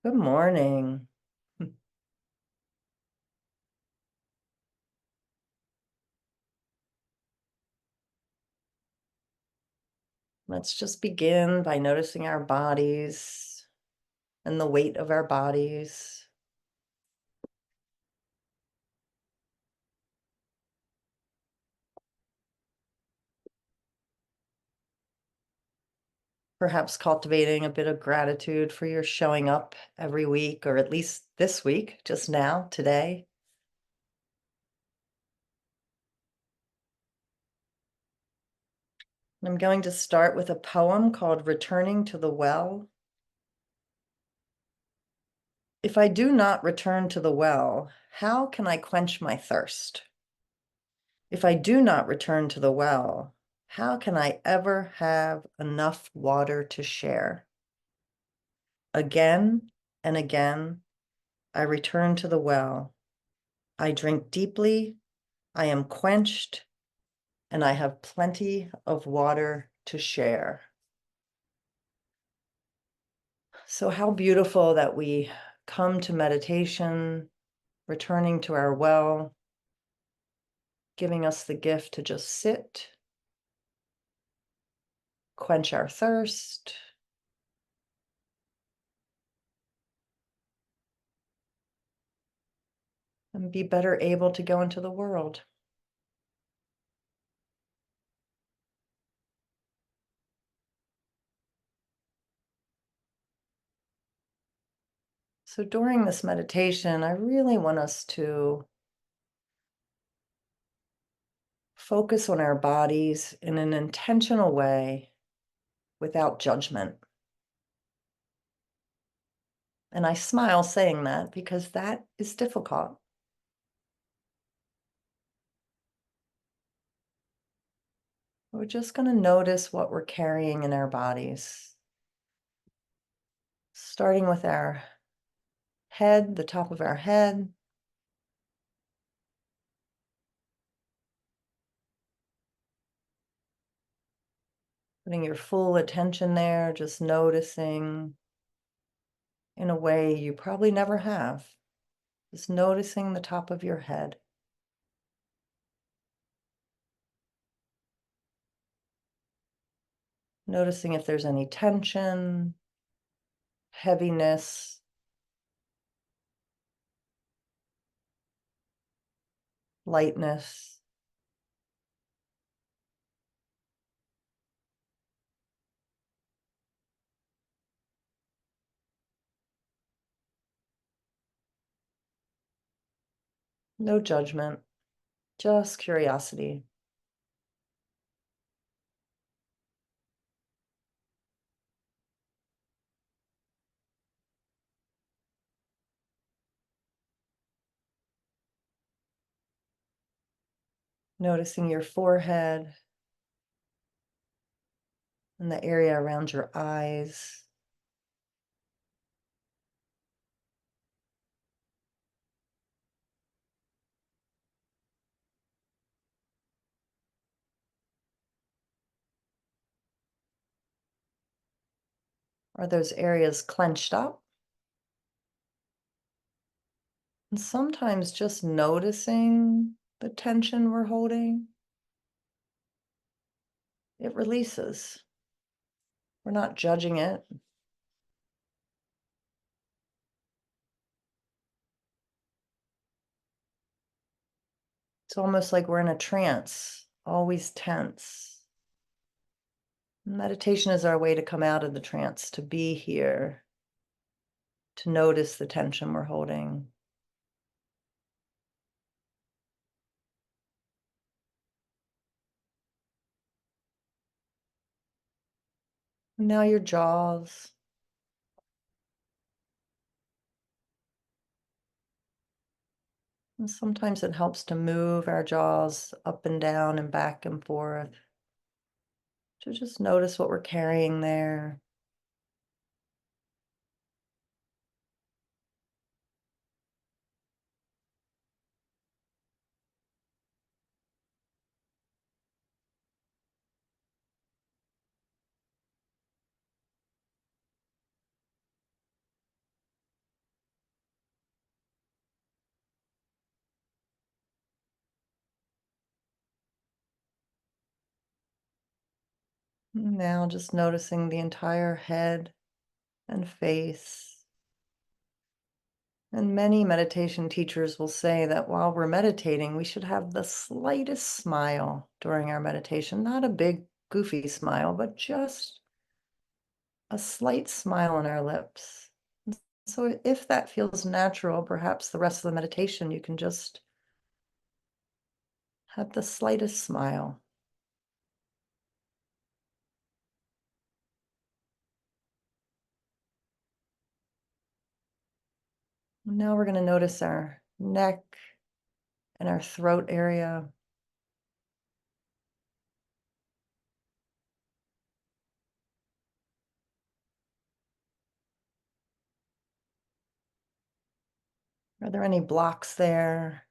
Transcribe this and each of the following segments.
Good morning. Let's just begin by noticing our bodies and the weight of our bodies. Perhaps cultivating a bit of gratitude for your showing up every week, or at least this week, just now, today. I'm going to start with a poem called Returning to the Well. If I do not return to the well, how can I quench my thirst? If I do not return to the well, how can I ever have enough water to share? Again and again, I return to the well. I drink deeply, I am quenched, and I have plenty of water to share. So, how beautiful that we come to meditation, returning to our well, giving us the gift to just sit, quench our thirst, and be better able to go into the world. So, during this meditation, I really want us to focus on our bodies in an intentional way without judgment. And I smile saying that because that is difficult. We're just going to notice what we're carrying in our bodies, starting with our head, the top of our head, putting your full attention there, just noticing in a way you probably never have, just noticing the top of your head. Noticing if there's any tension, heaviness, lightness. No judgment, just curiosity. Noticing your forehead and the area around your eyes. Are those areas clenched up? And sometimes just noticing the tension we're holding, it releases. We're not judging it. It's almost like we're in a trance, always tense. Meditation is our way to come out of the trance, to be here, to notice the tension we're holding. And now your jaws. And sometimes it helps to move our jaws up and down and back and forth, to just notice what we're carrying there. Now just noticing the entire head and face. And many meditation teachers will say that while we're meditating, we should have the slightest smile during our meditation. Not a big, goofy smile, but just a slight smile on our lips. So if that feels natural, perhaps the rest of the meditation, you can just have the slightest smile. Now we're going to notice our neck and our throat area. Are there any blocks there?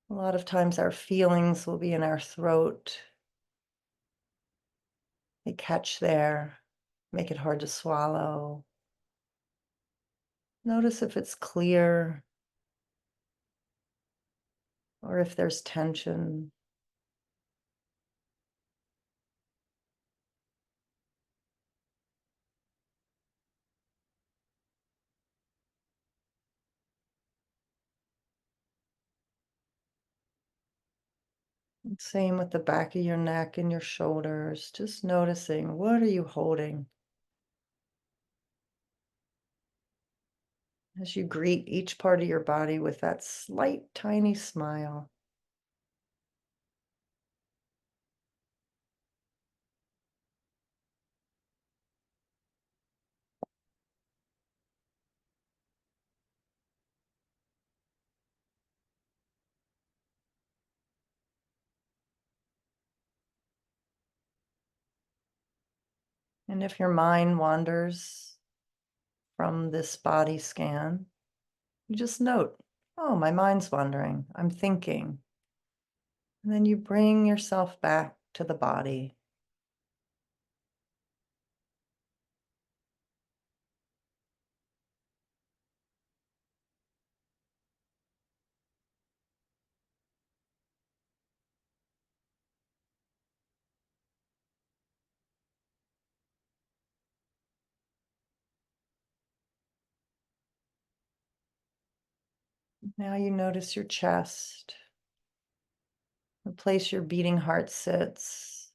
A lot of times our feelings will be in our throat. They catch there, make it hard to swallow. Notice if it's clear or if there's tension. Same with the back of your neck and your shoulders. Just noticing, what are you holding? As you greet each part of your body with that slight, tiny smile. And if your mind wanders from this body scan, you just note, oh, my mind's wandering. I'm thinking. And then you bring yourself back to the body. Now you notice your chest, the place your beating heart sits.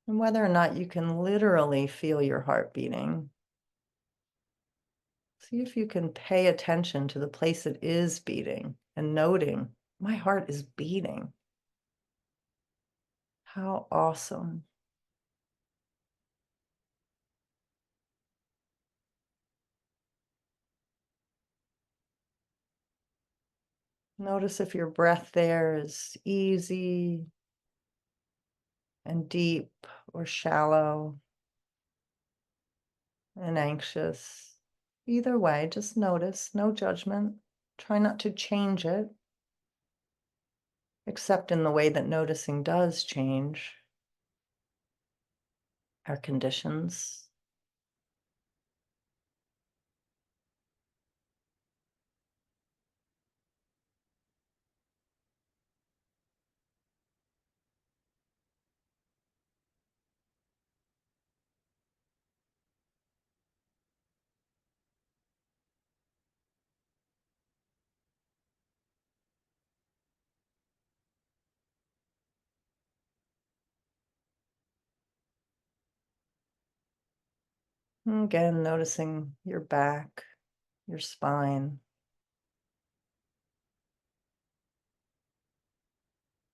And whether or not you can literally feel your heart beating, see if you can pay attention to the place it is beating and noting, my heart is beating. How awesome. Notice if your breath there is easy and deep or shallow and anxious. Either way, just notice, no judgment. Try not to change it, except in the way that noticing does change our conditions. And again, noticing your back, your spine.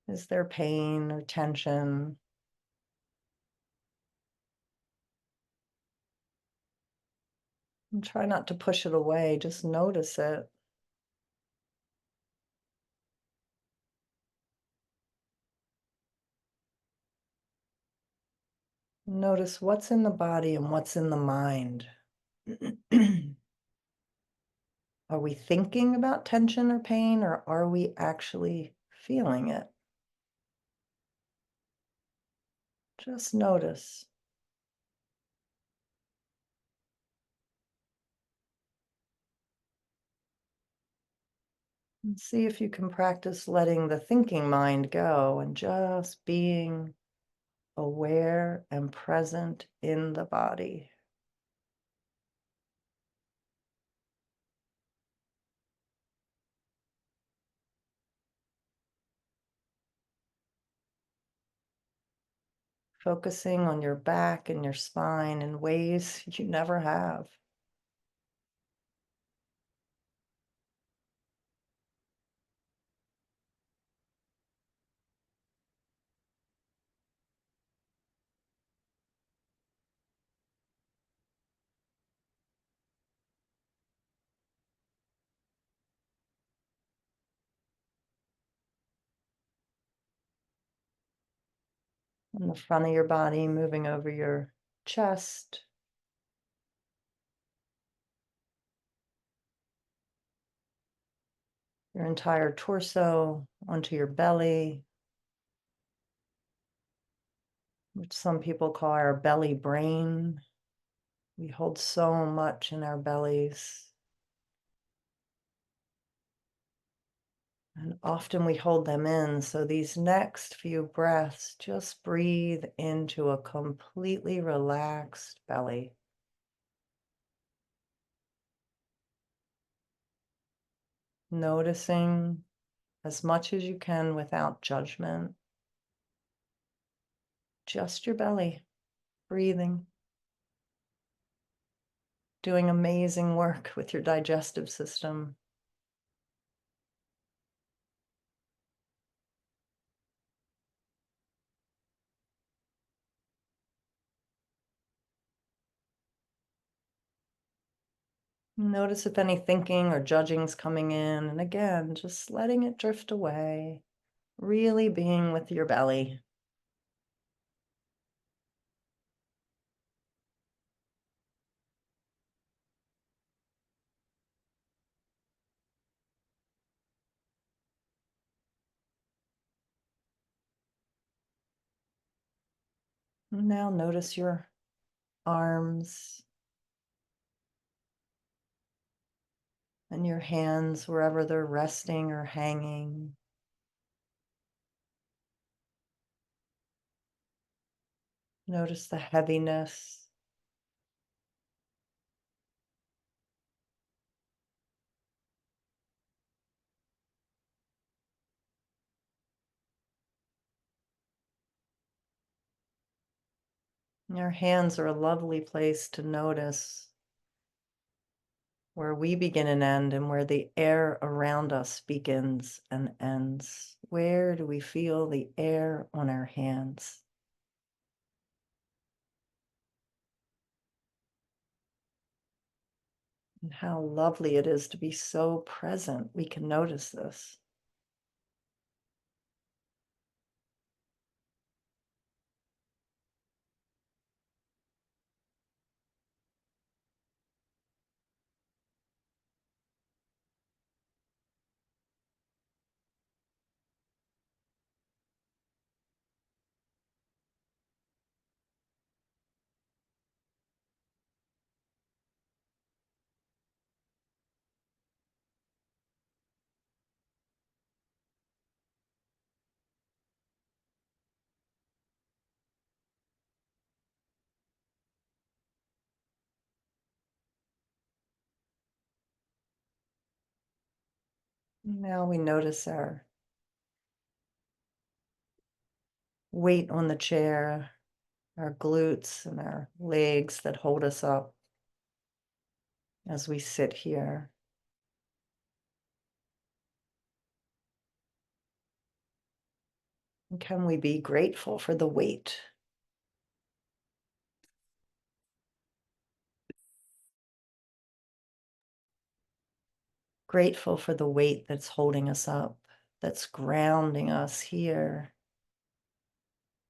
Is there pain or tension? And try not to push it away, just notice it. Notice what's in the body and what's in the mind. Are we thinking about tension or pain, or are we actually feeling it? Just notice. And see if you can practice letting the thinking mind go and just being aware and present in the body. Focusing on your back and your spine in ways you never have. In the front of your body, moving over your chest, your entire torso, onto your belly, which some people call our belly brain. We hold so much in our bellies. And often we hold them in. So these next few breaths, just breathe into a completely relaxed belly. Noticing as much as you can without judgment, just your belly, breathing, doing amazing work with your digestive system. Notice if any thinking or judging's coming in, and again, just letting it drift away, really being with your belly. Now notice your arms and your hands wherever they're resting or hanging. Notice the heaviness. Your hands are a lovely place to notice where we begin and end and where the air around us begins and ends. Where do we feel the air on our hands? And how lovely it is to be so present. We can notice this. Now we notice our weight on the chair, our glutes and our legs that hold us up as we sit here. And can we be grateful for the weight? Grateful for the weight that's holding us up, that's grounding us here,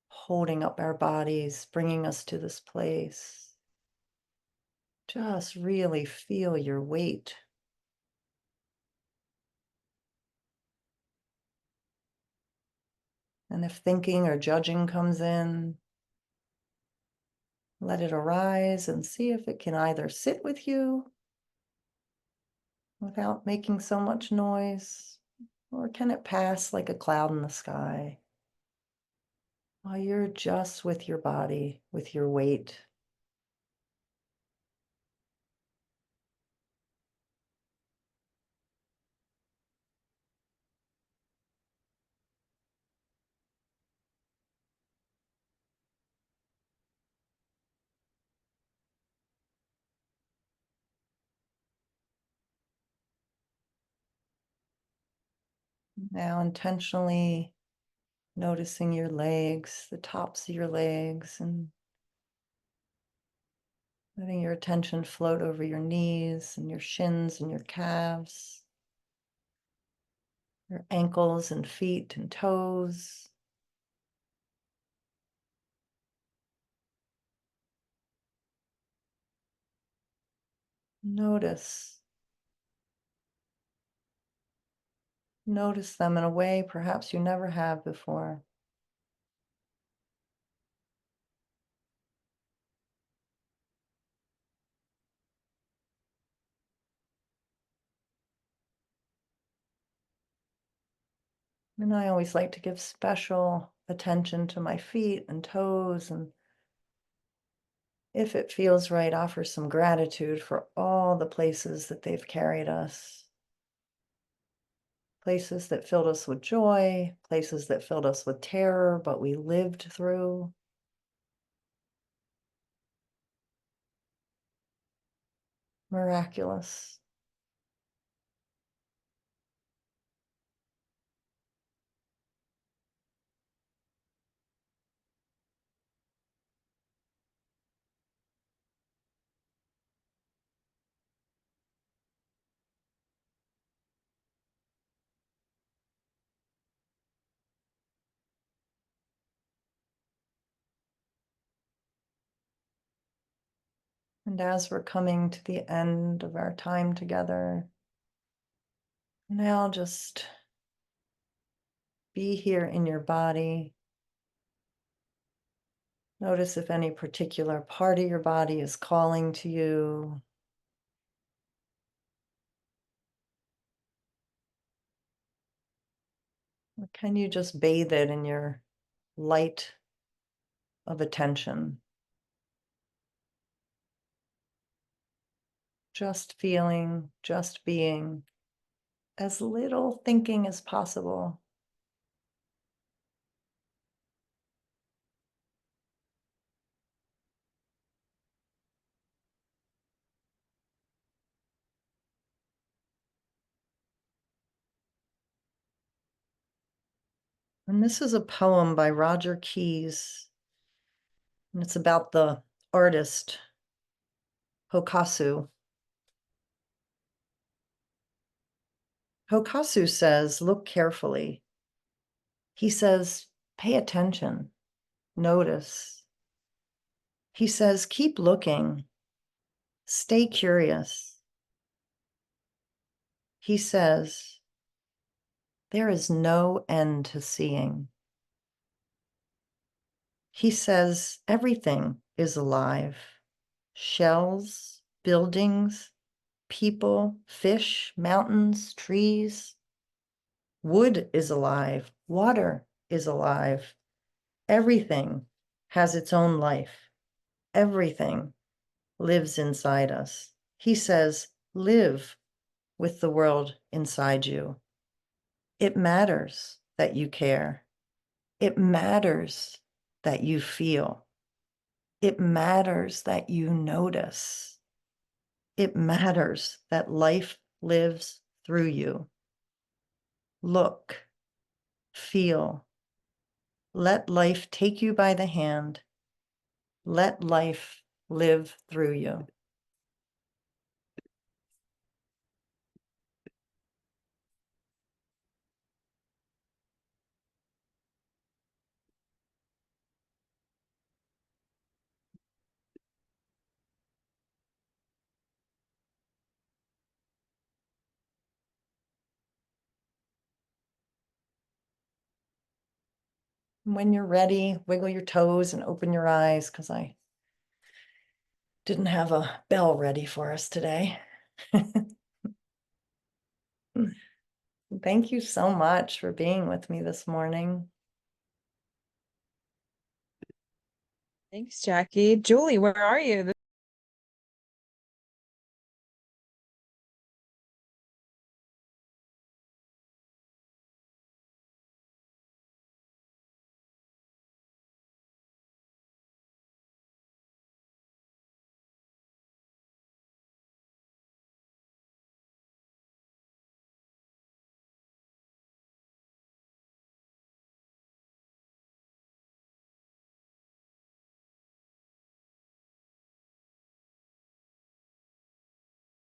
holding up our bodies, bringing us to this place. Just really feel your weight. And if thinking or judging comes in, let it arise and see if it can either sit with you without making so much noise, Or can it pass like a cloud in the sky while you're just with your body, with your weight? Now, intentionally noticing your legs, the tops of your legs, and letting your attention float over your knees and your shins and your calves, your ankles and feet and toes. Notice. Notice them in a way perhaps you never have before. And I always like to give special attention to my feet and toes, and if it feels right, offer some gratitude for all the places that they've carried us. Places that filled us with joy, places that filled us with terror, but we lived through. Miraculous. And as we're coming to the end of our time together, now just be here in your body. Notice if any particular part of your body is calling to you. Or can you just bathe it in your light of attention? Just feeling, just being, as little thinking as possible. And this is a poem by Roger Keyes, and it's about the artist Hokasu. Hokasu says, look carefully. He says, pay attention, notice. He says, keep looking, stay curious. He says, there is no end to seeing. He says, everything is alive. Shells, buildings, people, fish, mountains, trees. Wood is alive. Water is alive. Everything has its own life. Everything lives inside us. He says, live with the world inside you. It matters that you care. It matters that you feel. It matters that you notice. It matters that life lives through you. Look, feel. Let life take you by the hand. Let life live through you. When you're ready, wiggle your toes and open your eyes, because I didn't have a bell ready for us today. Thank you so much for being with me this morning. Thanks, Jackie. Julie, where are you?